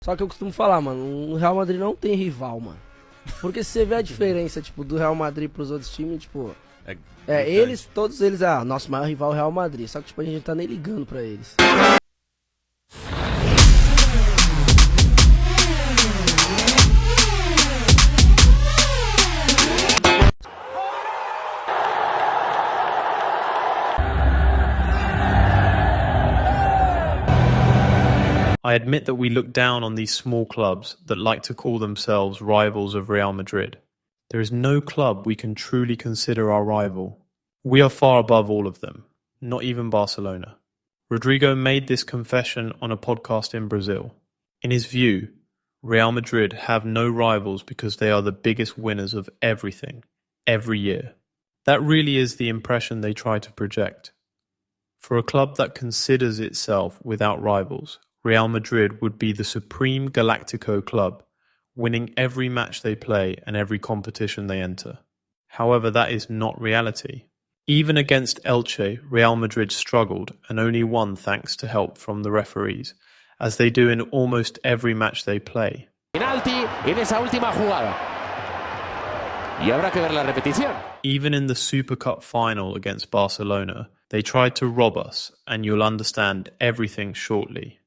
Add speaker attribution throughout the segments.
Speaker 1: Só que eu costumo falar, mano, o Real Madrid não tem rival, mano. Porque se você vê a diferença, tipo, do Real Madrid pros outros times, tipo... todos eles, nosso maior rival é o Real Madrid. Só que, tipo, a gente tá nem ligando pra eles.
Speaker 2: I admit that we look down on these small clubs that like to call themselves rivals of Real Madrid. There is no club we can truly consider our rival. We are far above all of them, not even Barcelona. Rodrygo made this confession on a podcast in Brazil. In his view, Real Madrid have no rivals because they are the biggest winners of everything, every year. That really is the impression they try to project. For a club that considers itself without rivals, Real Madrid would be the supreme Galactico club, winning every match they play and every competition they enter. However, that is not reality. Even against Elche, Real Madrid struggled and only won thanks to help from the referees, as they do in almost every match they play.
Speaker 3: Penalti en esa última jugada. Y habrá que ver la repetición.
Speaker 2: Even in the Super Cup final against Barcelona, they tried to rob us, and you'll understand everything shortly.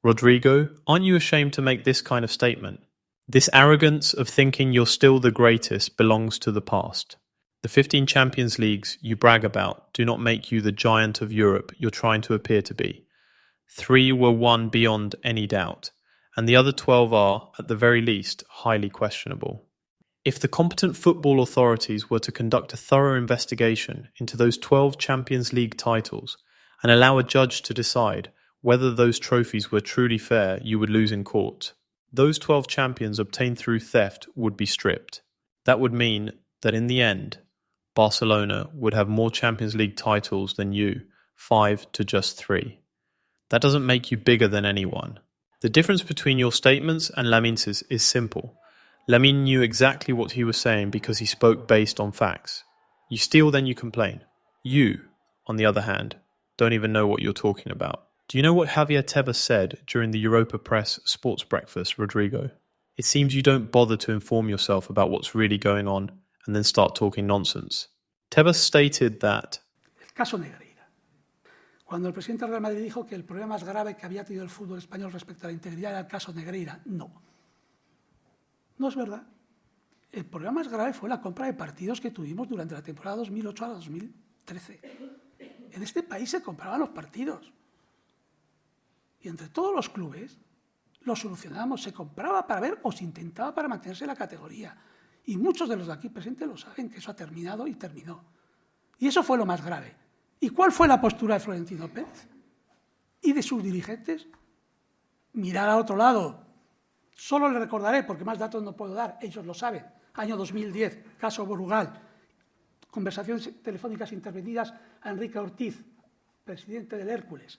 Speaker 2: Rodrygo, aren't you ashamed to make this kind of statement? This arrogance of thinking you're still the greatest belongs to the past. The 15 Champions Leagues you brag about do not make you the giant of Europe you're trying to appear to be. 3 were won beyond any doubt, and the other 12 are, at the very least, highly questionable. If the competent football authorities were to conduct a thorough investigation into those 12 Champions League titles and allow a judge to decide whether those trophies were truly fair, you would lose in court. Those 12 champions obtained through theft would be stripped. That would mean that in the end, Barcelona would have more Champions League titles than you, 5 to just 3. That doesn't make you bigger than anyone. The difference between your statements and Lamin's is simple. Lamine knew exactly what he was saying because he spoke based on facts. You steal, then you complain. You, on the other hand, don't even know what you're talking about. Do you know what Javier Tebas said during the Europa Press sports breakfast, Rodrygo? It seems you don't bother to inform yourself about what's really going on and then start talking nonsense. Tebas stated that...
Speaker 4: El caso Negreira. Cuando el presidente del Real Madrid dijo que el problema más grave que había tenido el fútbol español respecto a la integridad era el caso Negreira, no. No es verdad. El problema más grave fue la compra de partidos que tuvimos durante la temporada 2008 a 2013. En este país se compraban los partidos. Y entre todos los clubes lo solucionamos, se compraba para ver o se intentaba para mantenerse en la categoría. Y muchos de los de aquí presentes lo saben, que eso ha terminado y terminó. Y eso fue lo más grave. ¿Y cuál fue la postura de Florentino Pérez y de sus dirigentes? Mirar a otro lado. Solo le recordaré, porque más datos no puedo dar, ellos lo saben. Año 2010, caso Borugal, conversaciones telefónicas intervenidas a Enrique Ortiz, presidente del Hércules,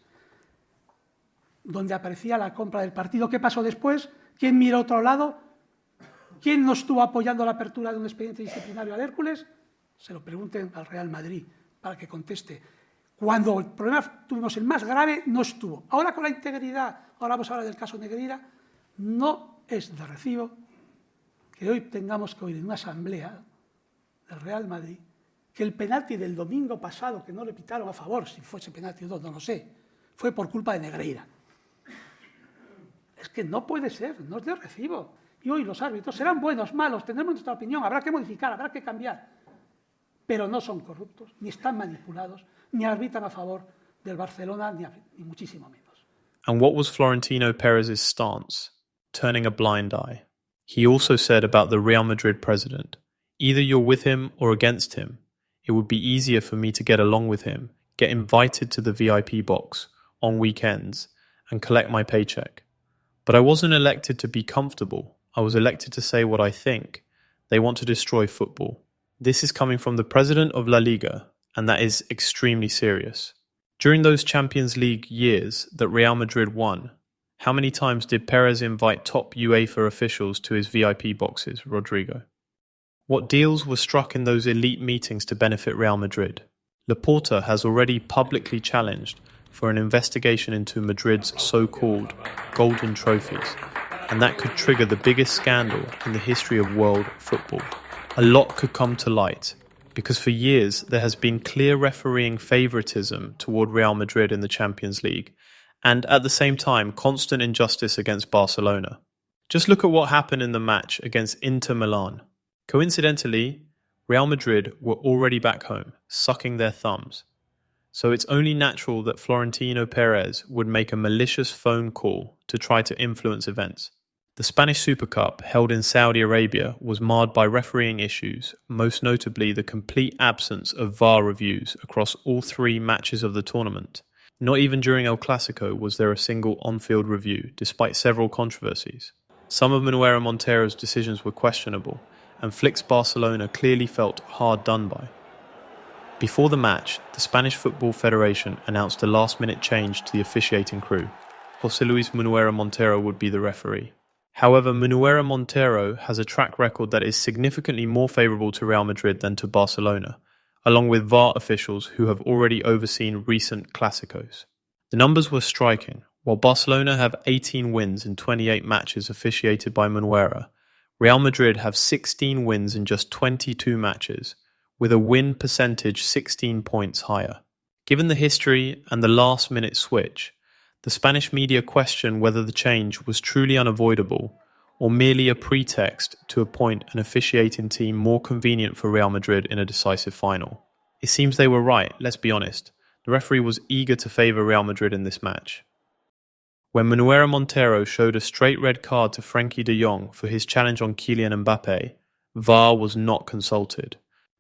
Speaker 4: donde aparecía la compra del partido. ¿Qué pasó después? ¿Quién miró a otro lado? ¿Quién no estuvo apoyando la apertura de un expediente disciplinario al Hércules? Se lo pregunten al Real Madrid para que conteste. Cuando el problema tuvimos el más grave, no estuvo. Ahora con la integridad, ahora vamos a hablar del caso Negreira, no es de recibo que hoy tengamos que oír en una asamblea del Real Madrid que el penalti del domingo pasado, que no le pitaron a favor, si fuese penalti o no, no lo sé, fue por culpa de Negreira. Es que no puede ser, no es de recibo. Y hoy los árbitros serán buenos, malos, tendremos nuestra opinión, habrá que modificar, habrá que cambiar. Pero no son corruptos, ni están manipulados, ni arbitran a favor del Barcelona, ni muchísimo menos.
Speaker 2: And what was Florentino Perez's stance? Turning a blind eye. He also said about the Real Madrid president, either you're with him or against him. It would be easier for me to get along with him, get invited to the VIP box on weekends, and collect my paycheck. But I wasn't elected to be comfortable. I was elected to say what I think. They want to destroy football. This is coming from the president of La Liga, and that is extremely serious. During those Champions League years that Real Madrid won, how many times did Perez invite top UEFA officials to his VIP boxes, Rodrygo? What deals were struck in those elite meetings to benefit Real Madrid? Laporta has already publicly challenged for an investigation into Madrid's so-called golden trophies, and that could trigger the biggest scandal in the history of world football. A lot could come to light, because for years there has been clear refereeing favouritism toward Real Madrid in the Champions League, and at the same time constant injustice against Barcelona. Just look at what happened in the match against Inter Milan. Coincidentally, Real Madrid were already back home, sucking their thumbs. So it's only natural that Florentino Perez would make a malicious phone call to try to influence events. The Spanish Super Cup, held in Saudi Arabia, was marred by refereeing issues, most notably the complete absence of VAR reviews across all 3 matches of the tournament. Not even during El Clasico was there a single on-field review, despite several controversies. Some of Manuel Montero's decisions were questionable, and Flick's Barcelona clearly felt hard done by. Before the match, the Spanish Football Federation announced a last-minute change to the officiating crew. José Luis Manuel Montero would be the referee. However, Manuel Montero has a track record that is significantly more favourable to Real Madrid than to Barcelona, along with VAR officials who have already overseen recent Clásicos. The numbers were striking. While Barcelona have 18 wins in 28 matches officiated by Manuel, Real Madrid have 16 wins in just 22 matches, with a win percentage 16 points higher. Given the history and the last-minute switch, the Spanish media question whether the change was truly unavoidable or merely a pretext to appoint an officiating team more convenient for Real Madrid in a decisive final. It seems they were right, let's be honest. The referee was eager to favour Real Madrid in this match. When Manuel Montero showed a straight red card to Frenkie de Jong for his challenge on Kylian Mbappe, VAR was not consulted.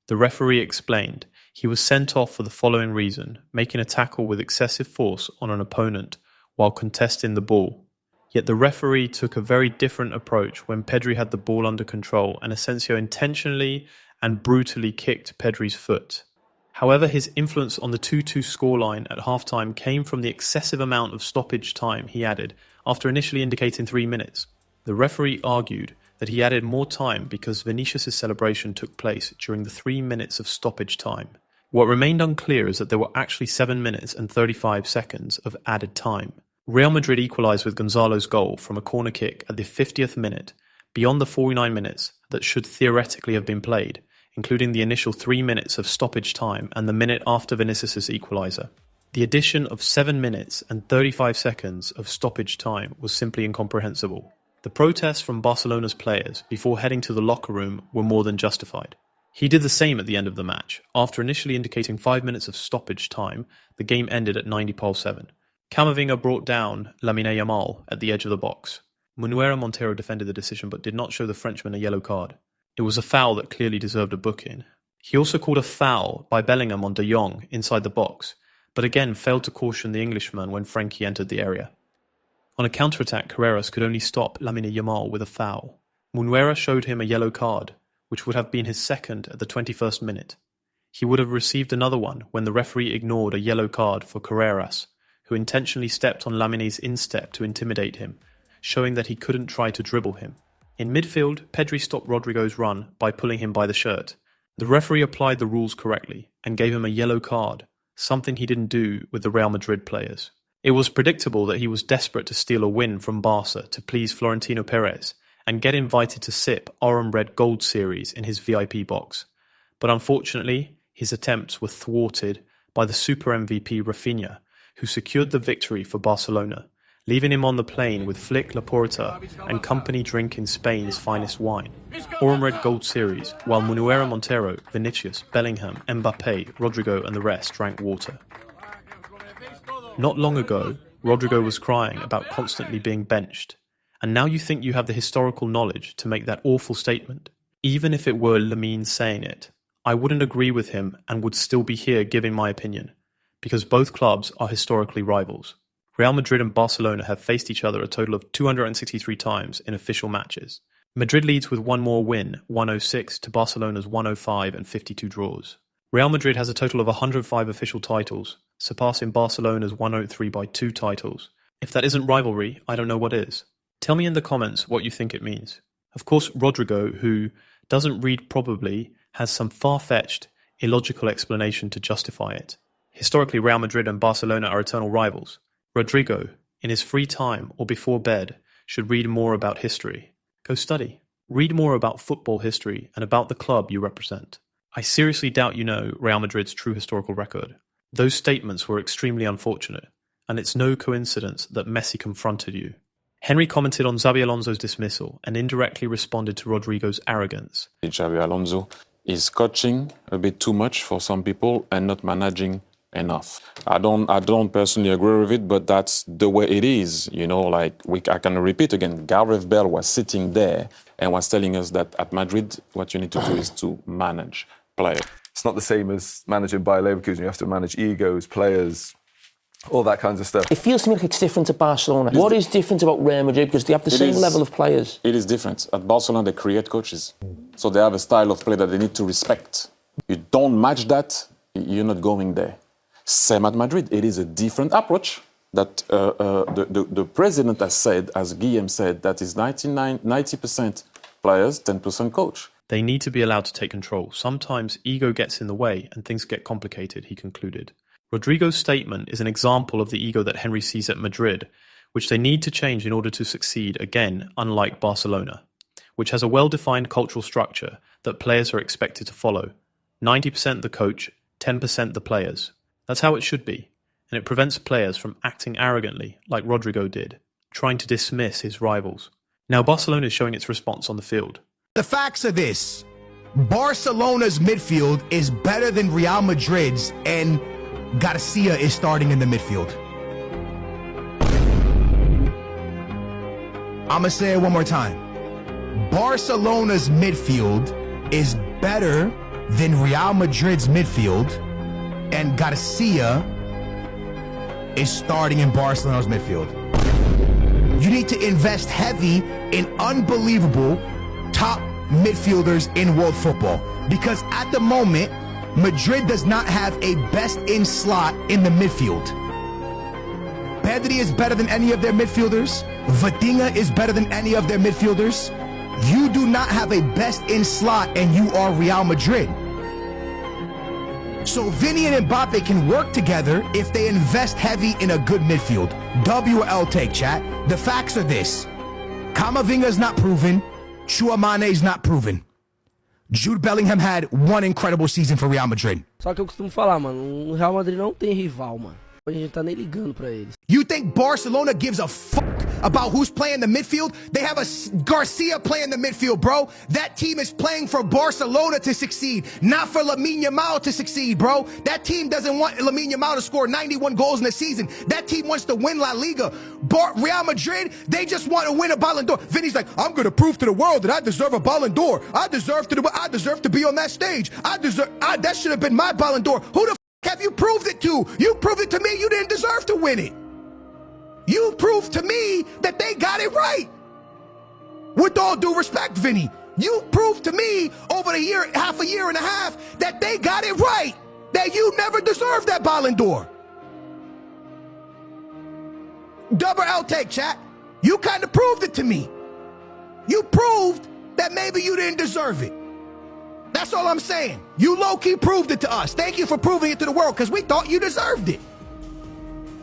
Speaker 2: The referee explained he was sent off for the following reason: making a tackle with excessive force on an opponent while contesting the ball. Yet the referee took a very different approach when Pedri had the ball under control and Asensio intentionally and brutally kicked Pedri's foot. However, his influence on the 2-2 scoreline at halftime came from the excessive amount of stoppage time he added after initially indicating 3 minutes. The referee argued that he added more time because Vinicius' celebration took place during the 3 minutes of stoppage time. What remained unclear is that there were actually 7 minutes and 35 seconds of added time. Real Madrid equalised with Gonzalo's goal from a corner kick at the 50th minute, beyond the 49 minutes that should theoretically have been played, including the initial 3 minutes of stoppage time and the minute after Vinicius' equaliser. The addition of 7 minutes and 35 seconds of stoppage time was simply incomprehensible. The protests from Barcelona's players before heading to the locker room were more than justified. He did the same at the end of the match. After initially indicating 5 minutes of stoppage time, the game ended at 90+7. Camavinga brought down Lamine Yamal at the edge of the box. Manuel Montero defended the decision but did not show the Frenchman a yellow card. It was a foul that clearly deserved a booking. He also called a foul by Bellingham on de Jong inside the box, but again failed to caution the Englishman when Frenkie entered the area. On a counter-attack, Carreras could only stop Lamine Yamal with a foul. Munuera showed him a yellow card, which would have been his second at the 21st minute. He would have received another one when the referee ignored a yellow card for Carreras, who intentionally stepped on Lamine's instep to intimidate him, showing that he couldn't try to dribble him. In midfield, Pedri stopped Rodrygo's run by pulling him by the shirt. The referee applied the rules correctly and gave him a yellow card, something he didn't do with the Real Madrid players. It was predictable that he was desperate to steal a win from Barca to please Florentino Perez and get invited to sip Orange Red Gold Series in his VIP box. But unfortunately, his attempts were thwarted by the Super MVP Rafinha, who secured the victory for Barcelona, leaving him on the plane with Flick, Laporta and company drinking Spain's finest wine. Orange Red Gold Series, while Manuel Montero, Vinicius, Bellingham, Mbappe, Rodrygo and the rest drank water. Not long ago, Rodrygo was crying about constantly being benched, and now you think you have the historical knowledge to make that awful statement. Even if it were Lamine saying it, I wouldn't agree with him and would still be here giving my opinion, because both clubs are historically rivals. Real Madrid and Barcelona have faced each other a total of 263 times in official matches. Madrid leads with one more win, 106, to Barcelona's 105 and 52 draws. Real Madrid has a total of 105 official titles, surpassing Barcelona's 103 by 2 titles. If that isn't rivalry, I don't know what is. Tell me in the comments what you think it means. Of course, Rodrygo, who doesn't read probably, has some far-fetched, illogical explanation to justify it. Historically, Real Madrid and Barcelona are eternal rivals. Rodrygo, in his free time or before bed, should read more about history. Go study. Read more about football history and about the club you represent. I seriously doubt you know Real Madrid's true historical record. Those statements were extremely unfortunate, and it's no coincidence that Messi confronted you. Henry commented on Xabi Alonso's dismissal and indirectly responded to Rodrygo's arrogance.
Speaker 5: Xabi Alonso is coaching a bit too much for some people and not managing enough. I don't personally agree with it, but that's the way it is. You know, like I can repeat again, Gareth Bale was sitting there and was telling us that at Madrid, what you need to do is to manage players.
Speaker 6: It's not the same as managing Bayer Leverkusen. You have to manage egos, players, all that kinds of stuff.
Speaker 7: It feels to me like it's different to Barcelona. What is different about Real Madrid? Because they have the same level of players.
Speaker 5: It is different. At Barcelona, they create coaches. So they have a style of play that they need to respect. You don't match that, you're not going there. Same at Madrid. It is a different approach that the president has said, as Guillaume said, that is 90% players, 10% coach.
Speaker 2: They need to be allowed to take control. Sometimes ego gets in the way and things get complicated, he concluded. Rodrygo's statement is an example of the ego that Henry sees at Madrid, which they need to change in order to succeed, again, unlike Barcelona, which has a well-defined cultural structure that players are expected to follow. 90% the coach, 10% the players. That's how it should be, and it prevents players from acting arrogantly, like Rodrygo did, trying to dismiss his rivals. Now Barcelona is showing its response on the field.
Speaker 8: The facts are this. Barcelona's midfield is better than Real Madrid's, and Garcia is starting in the midfield. I'm gonna say it one more time. Barcelona's midfield is better than Real Madrid's midfield, and Garcia is starting in Barcelona's midfield. You need to invest heavy in unbelievable top midfielders in world football, because at the moment, Madrid does not have a best-in slot in the midfield. Pedri is better than any of their midfielders. Vitinha is better than any of their midfielders. You do not have a best-in slot, and you are Real Madrid. So Vinny and Mbappe can work together if they invest heavy in a good midfield. WL take, chat. The facts are this. Camavinga's not proven. Tchouaméni's not proven. Jude Bellingham had one incredible season for Real Madrid.
Speaker 1: Só que eu costumo falar, mano, o Real Madrid não tem rival, mano. A gente tá nem ligando pra eles.
Speaker 8: You think Barcelona gives a fuck about who's playing the midfield? They have a Garcia playing the midfield, bro. That team is playing for Barcelona to succeed, not for Lamine Yamal to succeed, bro. That team doesn't want Lamine Yamal to score 91 goals in a season. That team wants to win La Liga. Real Madrid, they just want to win a Ballon d'Or. Vinny's like, I'm going to prove to the world that I deserve a Ballon d'Or. I deserve to be on that stage. That should have been my Ballon d'Or. Who the have you proved it to? You proved it to me you didn't deserve to win it. You proved to me that they got it right. With all due respect, Vinny, you proved to me over the year, half a year and a half, that they got it right. That you never deserved that Ballon d'Or. Double L take, chat. You kind of proved it to me. You proved that maybe you didn't deserve it. That's all I'm saying. You low-key proved it to us. Thank you for proving it to the world, because we thought you deserved it.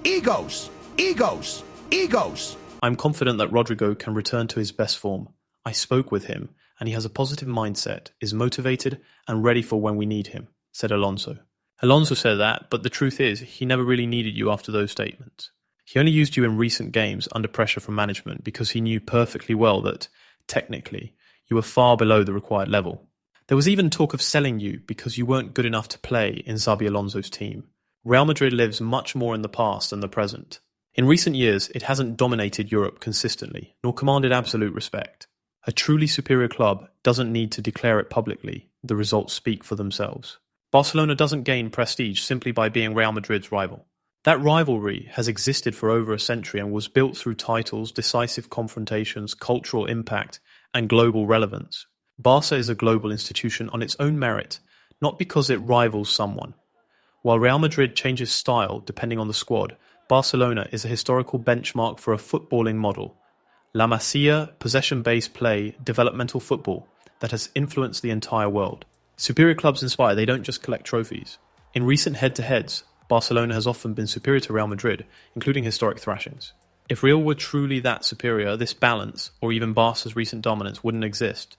Speaker 8: Egos, egos, egos.
Speaker 2: I'm confident that Rodrygo can return to his best form. I spoke with him, and he has a positive mindset, is motivated, and ready for when we need him, said Alonso. Alonso said that, but the truth is, he never really needed you after those statements. He only used you in recent games under pressure from management because he knew perfectly well that, technically, you were far below the required level. There was even talk of selling you because you weren't good enough to play in Xabi Alonso's team. Real Madrid lives much more in the past than the present. In recent years, it hasn't dominated Europe consistently, nor commanded absolute respect. A truly superior club doesn't need to declare it publicly. The results speak for themselves. Barcelona doesn't gain prestige simply by being Real Madrid's rival. That rivalry has existed for over a century and was built through titles, decisive confrontations, cultural impact, and global relevance. Barca is a global institution on its own merit, not because it rivals someone. While Real Madrid changes style depending on the squad, Barcelona is a historical benchmark for a footballing model. La Masia, possession-based play, developmental football that has influenced the entire world. Superior clubs inspire, they don't just collect trophies. In recent head-to-heads, Barcelona has often been superior to Real Madrid, including historic thrashings. If Real were truly that superior, this balance, or even Barca's recent dominance, wouldn't exist.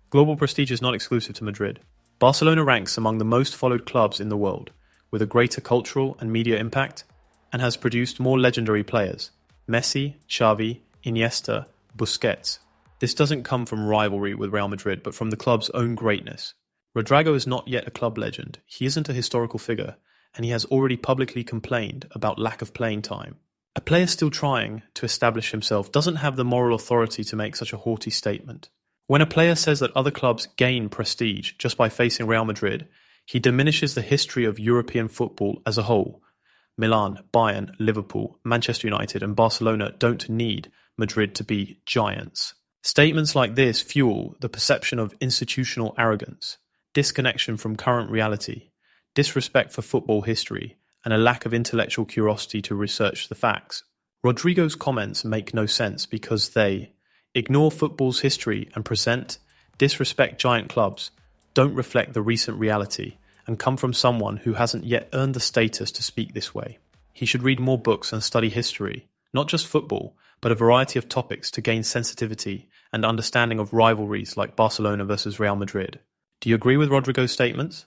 Speaker 2: Global prestige is not exclusive to Madrid. Barcelona ranks among the most followed clubs in the world, with a greater cultural and media impact, and has produced more legendary players: Messi, Xavi, Iniesta, Busquets. This doesn't come from rivalry with Real Madrid, but from the club's own greatness. Rodrygo is not yet a club legend, he isn't a historical figure, and he has already publicly complained about lack of playing time. A player still trying to establish himself doesn't have the moral authority to make such a haughty statement. When a player says that other clubs gain prestige just by facing Real Madrid, he diminishes the history of European football as a whole. Milan, Bayern, Liverpool, Manchester United and Barcelona don't need Madrid to be giants. Statements like this fuel the perception of institutional arrogance, disconnection from current reality, disrespect for football history, and a lack of intellectual curiosity to research the facts. Rodrygo's comments make no sense because they ignore football's history and disrespect giant clubs, don't reflect the recent reality, and come from someone who hasn't yet earned the status to speak this way. He should read more books and study history, not just football, but a variety of topics to gain sensitivity and understanding of rivalries like Barcelona versus Real Madrid. Do you agree with Rodrygo's statements?